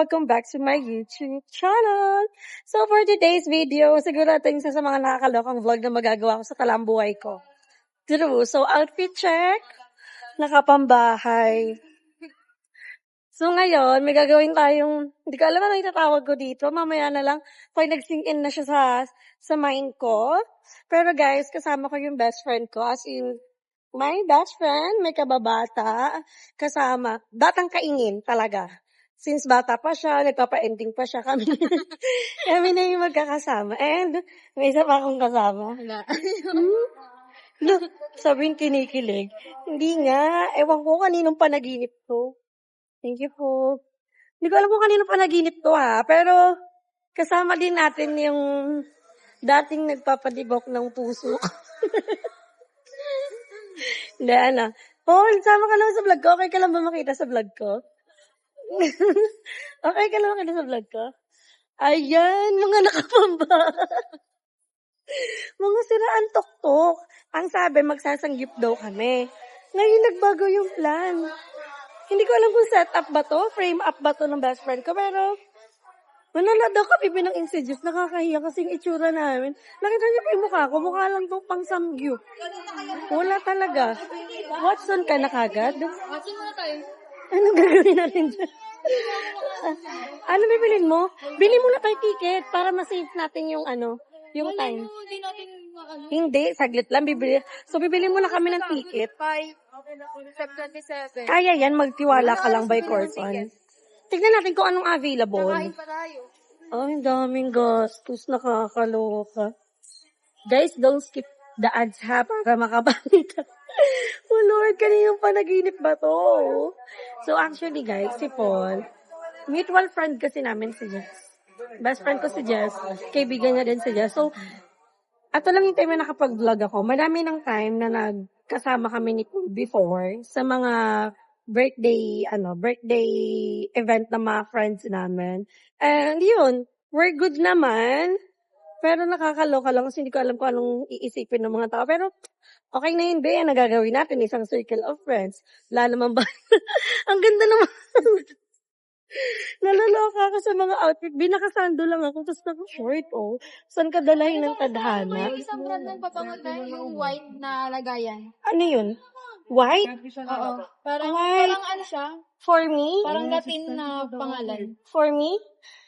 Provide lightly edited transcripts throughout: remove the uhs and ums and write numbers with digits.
welcome back to my YouTube channel. So for today's video, siguro ito yung isa sa mga nakakalokang vlog na magagawa ko sa talambuhay ko. True. So outfit check, nakapambahay. So ngayon, may gagawin tayong, hindi ko alam ano itatawag ko dito. Mamaya na lang, pag nag-sink in na siya sa mind ko. Pero guys, kasama ko yung best friend ko. As in, my best friend, may kababata, kasama. Batang kaingin talaga. Since bata pa siya, nagpapa-ending pa siya kami. Kami na yung magkakasama. And, may isa pa akong kasama. Wala. Look, sabihin kinikilig. Hindi nga. Ewan ko kaninong panaginip to. Thank you po. Hindi ko alam kung kaninong panaginip to ha. Pero, kasama din natin yung dating nagpapadibok ng puso. Hindi, ano. Paul, sama ka lang sa vlog ko. Okay ka lang ba makita sa vlog ko? Okay ka lang makita sa vlog ko? Ayan, mga nakapamba. Mga siraan tuktok. Ang sabi, magsasanggip daw kami. Ngayon, nagbago yung plan. Hindi ko alam kung set up ba to, frame up ba to ng best friend ko, pero manala daw kami binang insidious. Nakakahiya kasi yung itsura namin. Nakita niyo pa yung mukha ko. Mukha lang to pang samgyup. Wala talaga. Watson ka na kagad? Watson muna tayo. Anong gagawin natin dyan? Ano bibilin mo? Bili mo na tayo ticket para ma-save natin yung yung time. Hindi natin maano. Hindi, saglit lang. Bibili mo na kami ng ticket. 5, Feb 27. Kaya yan, magtiwala ka lang by Corson. Tignan natin kung anong available. Kakain pa tayo. Ay, daming gastos. Nakakaloka. Guys, don't skip the ads ha para makabalik. Oh Lord, kaninong panaginip ba to? So actually guys, si Paul, mutual friend kasi namin si Jess. Best friend ko si Jess. Kaibigan niya din si Jess. So, ato lang yung time na nakapag-vlog ako. Marami ng time na nagkasama kami ni Paul before sa mga birthday event ng mga friends namin. And yun, we're good naman. Pero nakakaloka lang kasi hindi ko alam kung anong iisipin ng mga tao. Pero okay na yun, be. Nagagawin natin isang circle of friends. Wala naman ba? Ang ganda naman. Nalaloka ka sa mga outfit. Binakasando lang ako, tapos naka-short, oh. Saan ka dalahin ng tadhana? May isang brand ng papangot tayo, yung white na lagayan. Ano yun? White? Oo. Parang ano siya? For me? Parang Latin na pangalan. For me?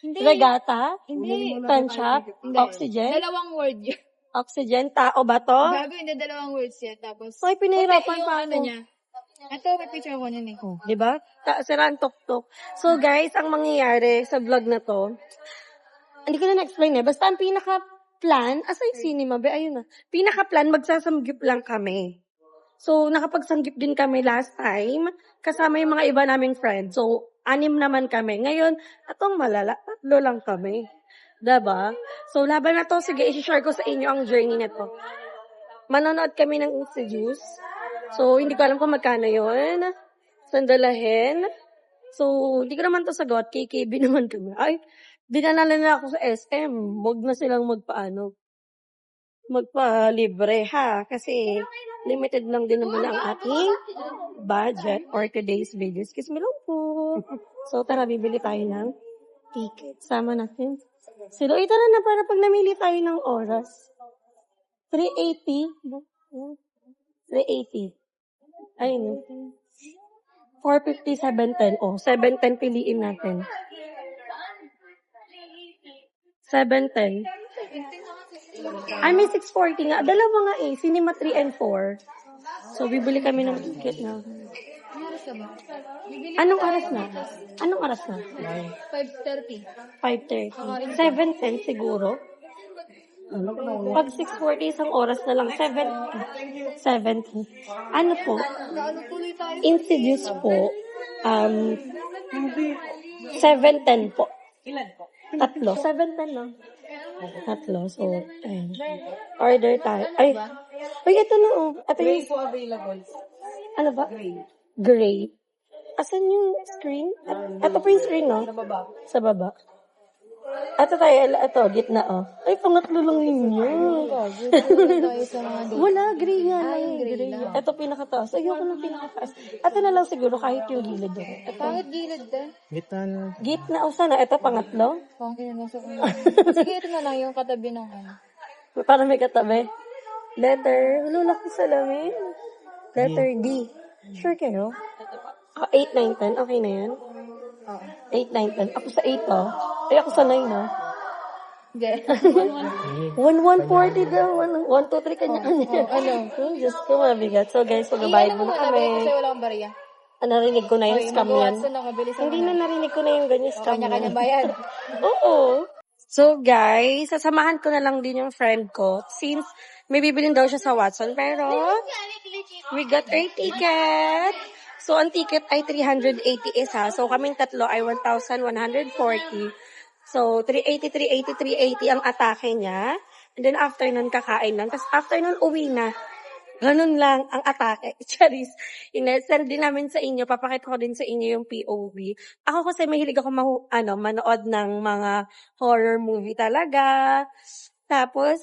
Hindi. Regata? Hindi. Tanshap? Hindi. Oxygen? Dalawang word yun. Oxygen? Tao ba to? Gago, hindi dalawang words yan. Tapos, Ay, pinahirapan yung pa ano ako. niya. Ito, may picture ko niyan eh. Oh, di ba? Siraan tok-tok. So guys, ang mangyayari sa vlog na to, hindi ko na na-explain eh. Basta ang pinaka-plan, aside cinema, be, ayun na. Pinaka-plan, magsasamgip lang kami. So, nakapagsanggip din kami last time, kasama yung mga iba naming friends. So, 6 naman kami. Ngayon, atong malala, 3 lang kami. Diba? So, laban na to. Sige, isi-share ko sa inyo ang journey na to. Manonood kami ng Insidious. So, hindi ko alam kung magkano yun. Sandalahin. So, hindi ko naman to sagot. KKB naman kami. Ay, dinanala na ako sa SM. Huwag na silang magpa-libre ha. Kasi, limited lang din naman ang ating budget for today's video. Excuse me lang po. So, tara, bibili tayo ng ticket. Sama natin. Silo, ito na para pag namili tayo ng oras. 380. 380. Ayun. 450, 710. Oh, 710 piliin natin. 710. Ay, may 640 nga. Dalawa nga eh. Cinema 3 and 4. So, bibili kami ng ticket na. Anong oras na? Anong oras na? 5:30. 5:30. 7:10 siguro. Pag 6:40 isang oras na lang. 7:10. Ano po? Insidious po. 7:10 po. Ilan po? 3. 7:10 lang. 3. So, ayun. Order tayo. Ay, ito na oh. Ito yung... po available. Ano ba? Gray. Asan yung screen? Ito po yung screen, no? Sa baba. Sa baba. Ito tayo, ito, gitna, oh. Ay, pangatlo lang yun yun. tayo sa mga dito. Wala, gray nga lang. yung gray Gray. lang. Ito, pinakataas. Ayoko ng pinakataas. Ito na lang siguro, kahit yung gilid doon. Ito. Pangit gilid din. Gitna, o sana. Ito, pangatlo. Pangit na nasa Sige, ito na lang yung katabi ng ano. Para may katabi. Letter. Wala ko salamin. Letter D. Sure kayo? 8, 9, 10. Okay na yan? 8, 9, 10. Ako sa 8, oh. Ay, ako sa 9, oh. Hindi. 1, 140 daw. 1, 2, 3 kanya-kanya. Ano? Diyos ko, mabigat. So, guys, magbabayad muna kami. Kasi wala akong bariya. Narinig ko na yung scam yan. Nakabilis Hindi na narinig ko na yung ganyan scam kanya-kanya yan. bayad. Oo. So, guys, sasamahan ko na lang din yung friend ko since may bibilin daw siya sa Watson. Pero, we got our ticket. So, ang ticket ay 380 isa. So, kaming tatlo ay 1,140. So, 380, 380, 380 ang atake niya. And then, after nun, kakain lang. Tapos, after nun, uwi na. Ganun lang ang atake. Charis. Send din namin sa inyo. Papakita ko din sa inyo yung POV. Ako kasi mahilig ako manood ng mga horror movie talaga. Tapos,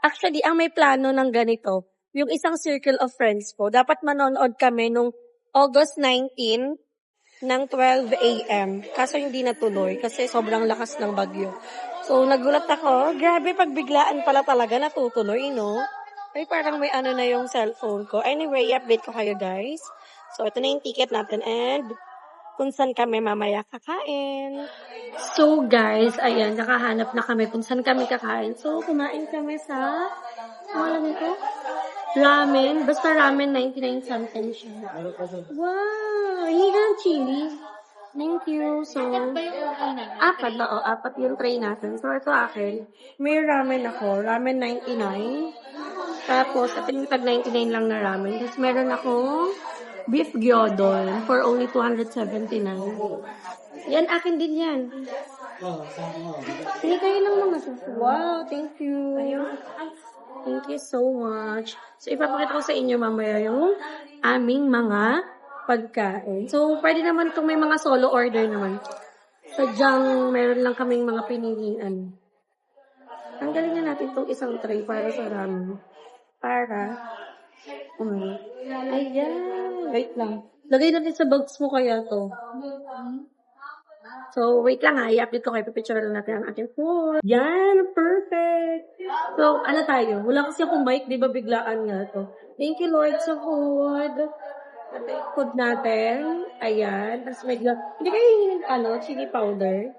actually, ang may plano ng ganito, yung isang circle of friends ko, dapat manonood kami nung August 19 ng 12 a.m. Kaso hindi natuloy kasi sobrang lakas ng bagyo. So, nagulat ako. Grabe, pagbiglaan pala talaga natutuloy, no? Ay, parang may ano na yung cellphone ko. Anyway, i-update ko kayo, guys. So, ito na yung ticket natin and kung saan kami mamaya kakain. So, guys, ayan, nakahanap na kami kung saan kami kakain. So, kumain kami sa, wala nito? Ramen. Basta ramen, 99 something siya. Wow! Hindi ka ng chili. Thank you. So, apat na, apat yung tray natin. So, ito akin. May ramen ako. Ramen 99. Tapos, ito yung tag 99 lang na ramen. Tapos, meron akong beef gyudon for only 279. Yan, akin din yan. Hindi kayo lang mga wow, thank you. Thank you so much. So, ipapakita ko sa inyo mamaya yung aming mga pagkain. So, pwede naman itong may mga solo order naman. Sadyang meron lang kaming mga pinilian. Tanggalin na natin itong isang tray para sa ramen. Ayan. Wait lang. Lagay natin sa bags mo kaya to. So, wait lang ha. I-update ko kayo. Pipicture lang natin ang ating food. Yan. Perfect. So, ano tayo? Wala kasi akong mic. Di ba biglaan nga to? Thank you, Lord, sa food. Ito yung food natin. Ayan. Tapos may hindi kayo hingin, chili powder.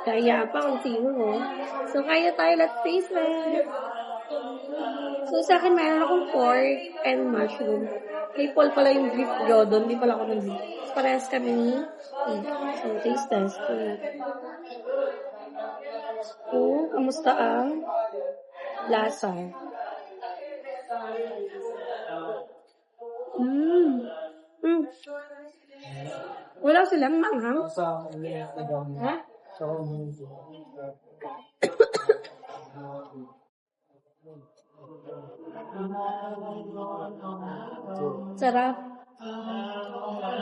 Kaya pa kung sino mo. So, kaya tayo. Let's taste it. So, sa akin, mayroon akong pork and mushroom. Kay Paul pala yung beef gyudon. Hindi pala ako ng beef. Parehas kami ni so, taste test. So, kamusta ang lasa? Wala silang manghang. Ha? Sarap.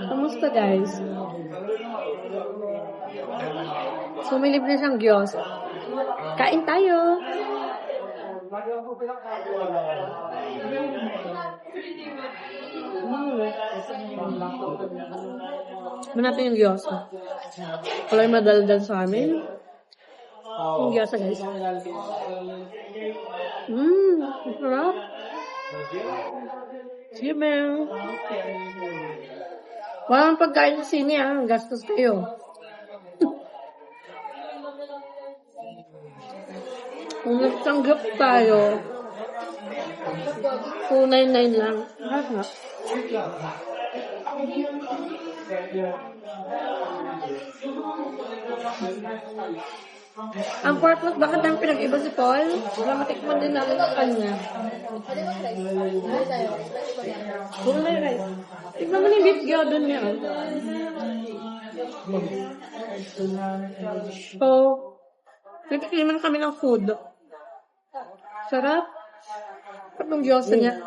Kamusta, guys? So, may libre siyang gyos. Kain tayo. Manapin yung gyos. Wala yung madaldal sa amin. Yung gyos, guys. Sarap. Sige, man. Walang pagkain sa sini, gastos kayo. Kung nagtanggap tayo, 299 lang. Ang purpose, bakit namin pinag-iba si Paul? Para matikman din namin sa kanya. Puro na yung rice. Tignan mo na yung beef gyudon niya. So, nagtikiman kami ng food. Sarap. At yung gyosa niya.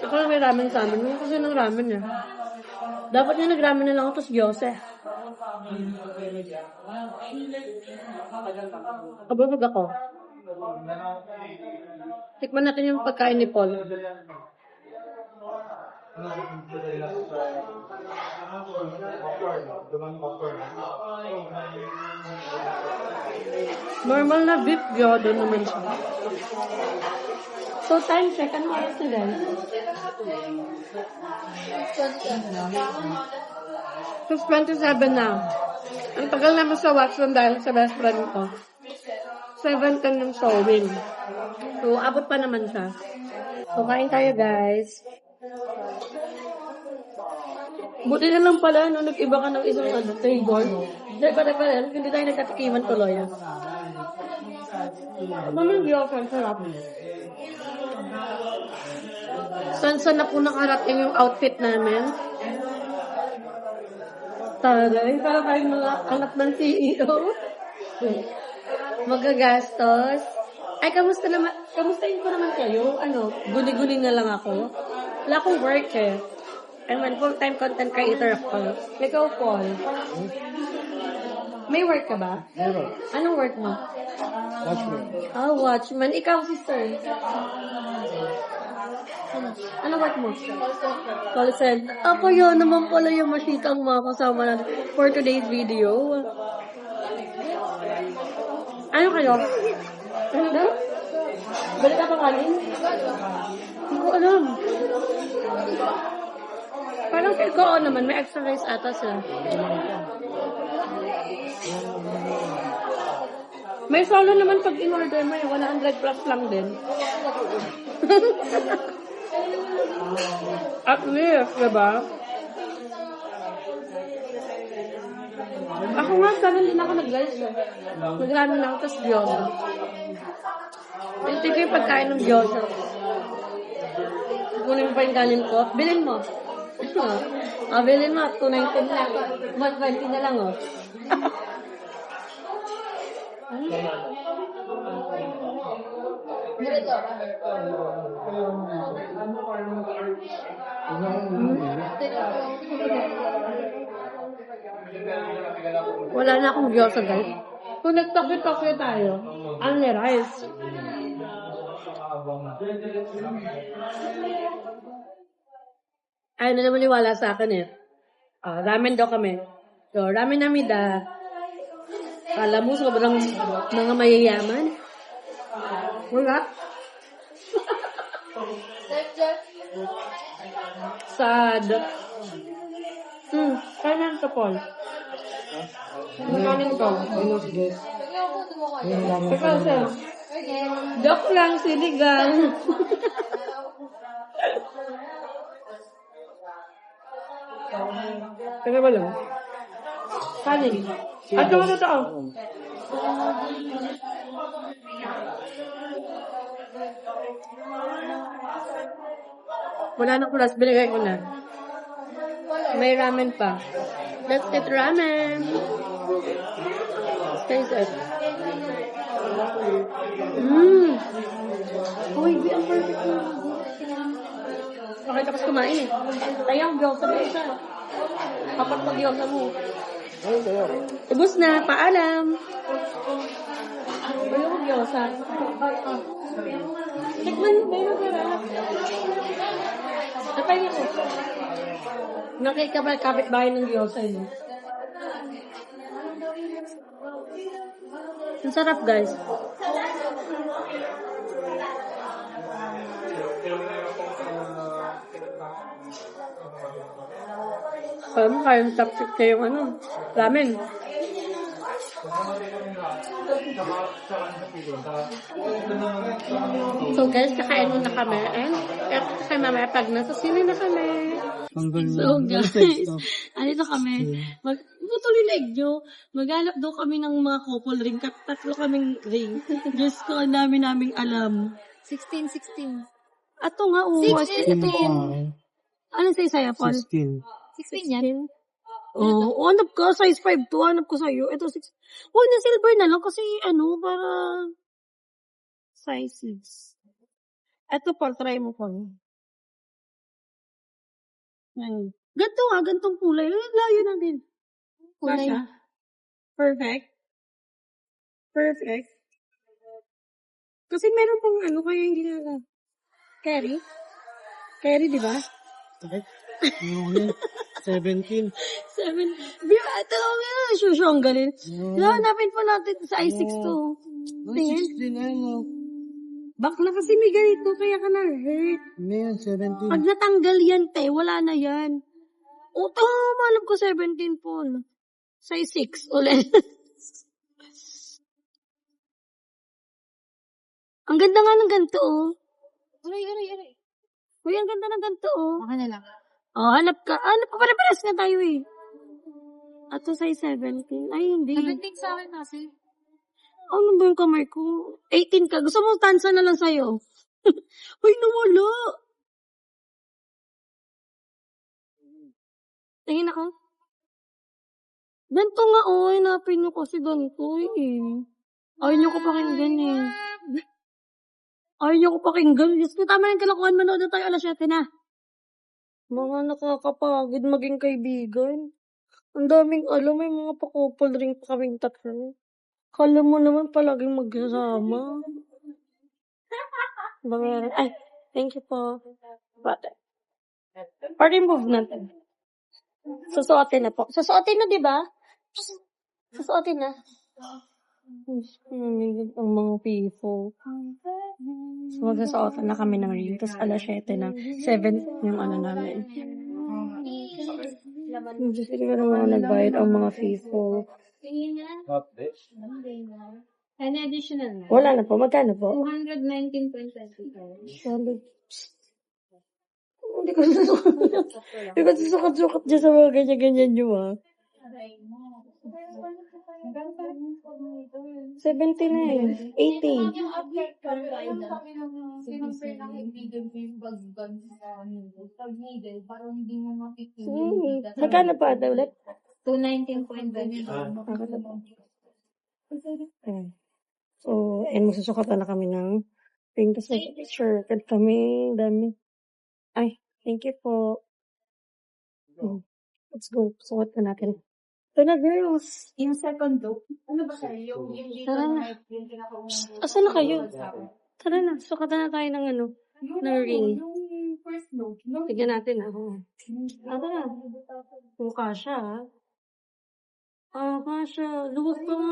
Ako na may ramen sa amin. May kasi ng ramen niya. Dapat nga nag-ramen na lang ako, tapos Diyos eh. Kababag ako. Tikman natin yung pagkain ni Paul. Normal na beef gyro naman siya. So, time check. Anong oras na guys? 6:27 na. Ang tagal naman sa Watson dahil sa best friend ko. 7:10 yung showing. So, abot pa naman siya. So, kain tayo guys. Buti na lang pala, no, nag-iba ka ng isang table. Hindi tayo nagkatikiman tuloy. Mamang girlfriend, sarap. Saan na po nakarating yung outfit namin? Taray, para tayong mga anak ng CEO. Magagastos. Ay, kamustahin ko naman kayo? Guli-guli na lang ako. Wala akong work eh. I'm full-time content creator ako. Ikaw, Paul. May work ka ba? Meron. Anong work mo? Watchman. Watchman. Ikaw, sister. Anong work mo? Call center. Ako yun naman pala yung masikang mga kasama natin for today's video. Ano kayo? Ano daw? Balik ka pa kanin? Hindi ko alam. Parang feel ko naman, may extra rice ata sila. May solo naman pag in-order mo, 100 plus lang din. At least, diba? Ako nga, sana din ako nag-rice. Nagrami lang, tapos gyoza. Hindi ko yung pagkain ng gyoza. Kunin mo pa yung kanin ko. Bilhin mo. Bilhin mo. 219 lang. 120 na lang, oh. Wala na akong gyoza, guys. Kung nagtakit-takit tayo, only rice. Ayaw na naman iwala sa akin eh. Ramen daw kami. So, ramen namin Kala mo, sobrang mga mayayaman. Wala. Sad. Kanan ka, Paul. Kanin ko. Ikaw, sir. Joke lang, sinigang. Teka ba lang? Kanin. Ito. Wala na kulas, binigay ko na. May ramen pa. Let's get ramen. Taste it. Uy, di ang perfect na. Okay, tapos kumain eh. Ayaw, gyoza na isa. Kapag pag-gyoza mo. Ubus na, paalam. Ayaw, gyoza. Tikman, meron ka na. Napay niya ko. Nakikabal-kapit bahay ng gyoza yun. Ang sarap, guys. Kaya yung top 6 yung ramen. So guys, kakain muna kami. And kaya mamaya pag nasa sili na kami. So guys, andito kami. Tuloy na igyo. Maghanap daw kami ng mga couple ring. Tatlo kaming ring. Diyos ko, ang naming alam. 16. Ato nga, 16. Ano sa isaya, Paul? 16. 16 yan. Oh, hanap ka, size 5 to, hanap ko sa'yo. Ito, 6. Huwag na silver na lang kasi, para size 6. Ito pa, try mo pa. Ayun. Ganito nga, ganitong kulay. Layo na din. Kulay. Kasha. Perfect. Perfect. Kasi meron pang kaya hindi na. Carry? Carry, di ba? Yun, 17. 7. Di ba? Ito nga, ang galing. Hanapin pa natin sa i6 to. Tingin. 16 ano. Bakla kasi may ganito, kaya ka na-hurt. Hindi yan, 17. Pag natanggal yan, te, wala na yan. O, tama, alam ko 17 po. Size 6 ulit. Ang ganda nga ng ganito, oh. Aray. Uy, ang ganda ng ganito, oh. Baka na lang. Oh, hanap ka. Pare-pares nga tayo, eh. Ato size 17. Ay, hindi. 17 sa akin, Hazel. Ano ba yung kamay ko? 18 ka. Gusto mo tansa na lang sa'yo? Uy, nawala. Tingin ako. Ganito nga, oh. Hanapin nyo kasi ganito, eh. Ayaw nyo ko pakinggan, eh. Ayaw nyo ko pakinggan. Diyos ko, tama yung kalakuhan. Manood na tayo alas 7 na. Mga nakakapagod maging kaibigan. Ang daming may mga pa-couple ring pa kaming tatlo. Kala mo naman palaging magkasama. Ay, thank you po. Bate. Pa-remove natin. Susuotin na po. Susuotin na, di ba? Susuotin na. Ang mga people. So, magsusuotan na kami ng ring. Tapos alas 7 na. 7 yung namin. Hindi ko naman nagbayad ang mga people. An additional na. Wala na po. Magkano po? 219.25. Hindi ko susukat. Hindi ko susukat dyan sa mga ganyan-ganyan nyo, 70 na eh. 80. Yung update ko, sinumper ng ibigay ko yung pag-gun sa pag needle, parang hindi mo mapipili. Magkano pa ata ulit? 219.25. So, magsusukatan na kami ng ring. Tapos mag-picture kami. Dami. Ay, thank you po. Let's go. Sukat na natin. Ito na, girls. Yung second look, ano ba sa'yo? Yung dito Tara na. yung pinaka-unang Asan na kayo? Tara na. Sukatan na tayo ng ng ring. yung first look. Tignan natin, Tara na. Mukha siya, kasha. Luwag pa nga,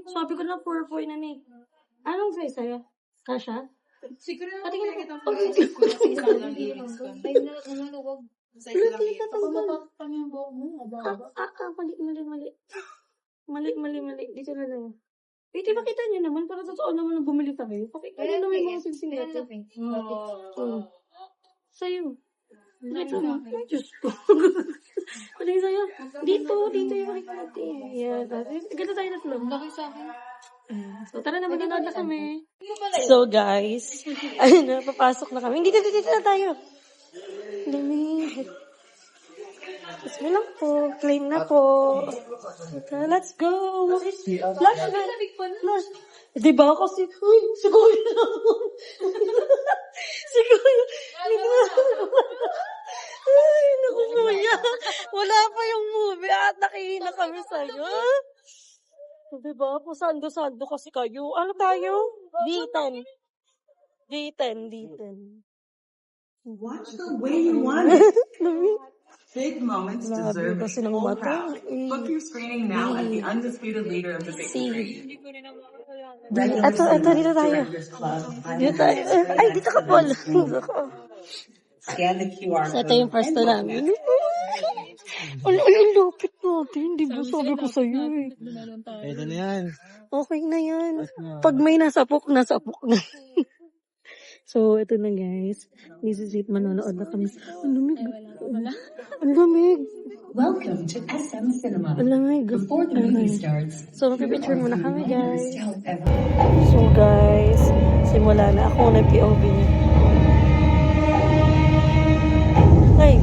Sabi ko na 4 na ni. Anong size sa'yo? Kasha? Siguro Pati ka na kita po. Ay, naluwag. Mali ka talaga. Pag yung buhok mo, Mali. Dito na lang. Wait, ipakita niyo naman. Para totoo naman na bumili kami. Pakita niyo naman yung mga singsing natin. Sa'yo. Pakita mo. Ay, Diyos ko. Pati sa'yo. Dito yung pakita natin. Yan. Ganda tayo tatlo. Laki sa akin. So, tara na, maganood na kami. So, guys. Ayun na, papasok na kami. Dito na tayo. Lamig. Tapos mo lang po. Claim na po. Okay, let's go. Flash na. Flash. Diba kasi, si Kuya naman. Si Kuya. Ay, naku Kuya. Wala pa yung movie at nakihina kami sa'yo. Diba? Pasando-sando kasi kayo. Ano tayo? D10. Watch the way you want it. Big moments deserve its kasi ng full mata. crowd. Book your screening now at the undisputed leader of the big three. Ito, dito tayo. Dito tayo. Ay, dito ka, Paul. Scan the QR So, code. ito yung first na namin. Ang lupit natin. Di ba sabi ko sa'yo eh. Ito na yan. Okay na yan. Pag may nasapok na. So, ito na guys. This is it. Manonood na kami. Ang lamig. Welcome to SM Cinema. Ang lamig. Before the movie starts, So, magpipicture muna kami guys. tell everyone. So guys, simula na ako ng POV niya. Ay!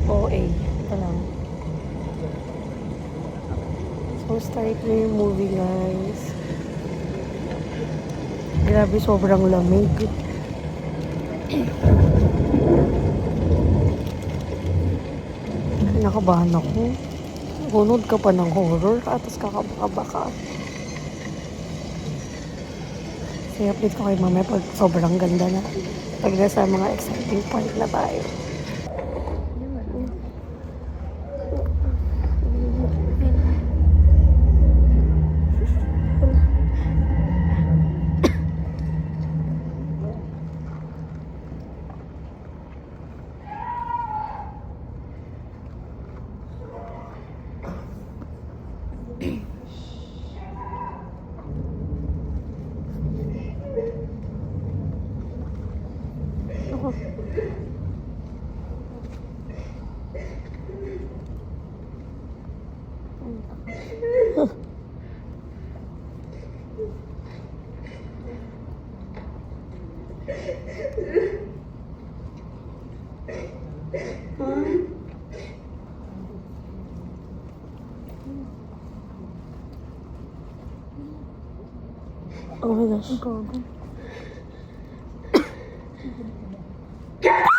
OA. Ito lang. Start na yung movie, guys. Grabe, sobrang lamig. Nakabahan ako. Hunod ka pa ng horror, tapos kakabaka-baka. Say update ko kay mamaya pag sobrang ganda na. Pag nasa mga exciting part na tayo. Oh my gosh.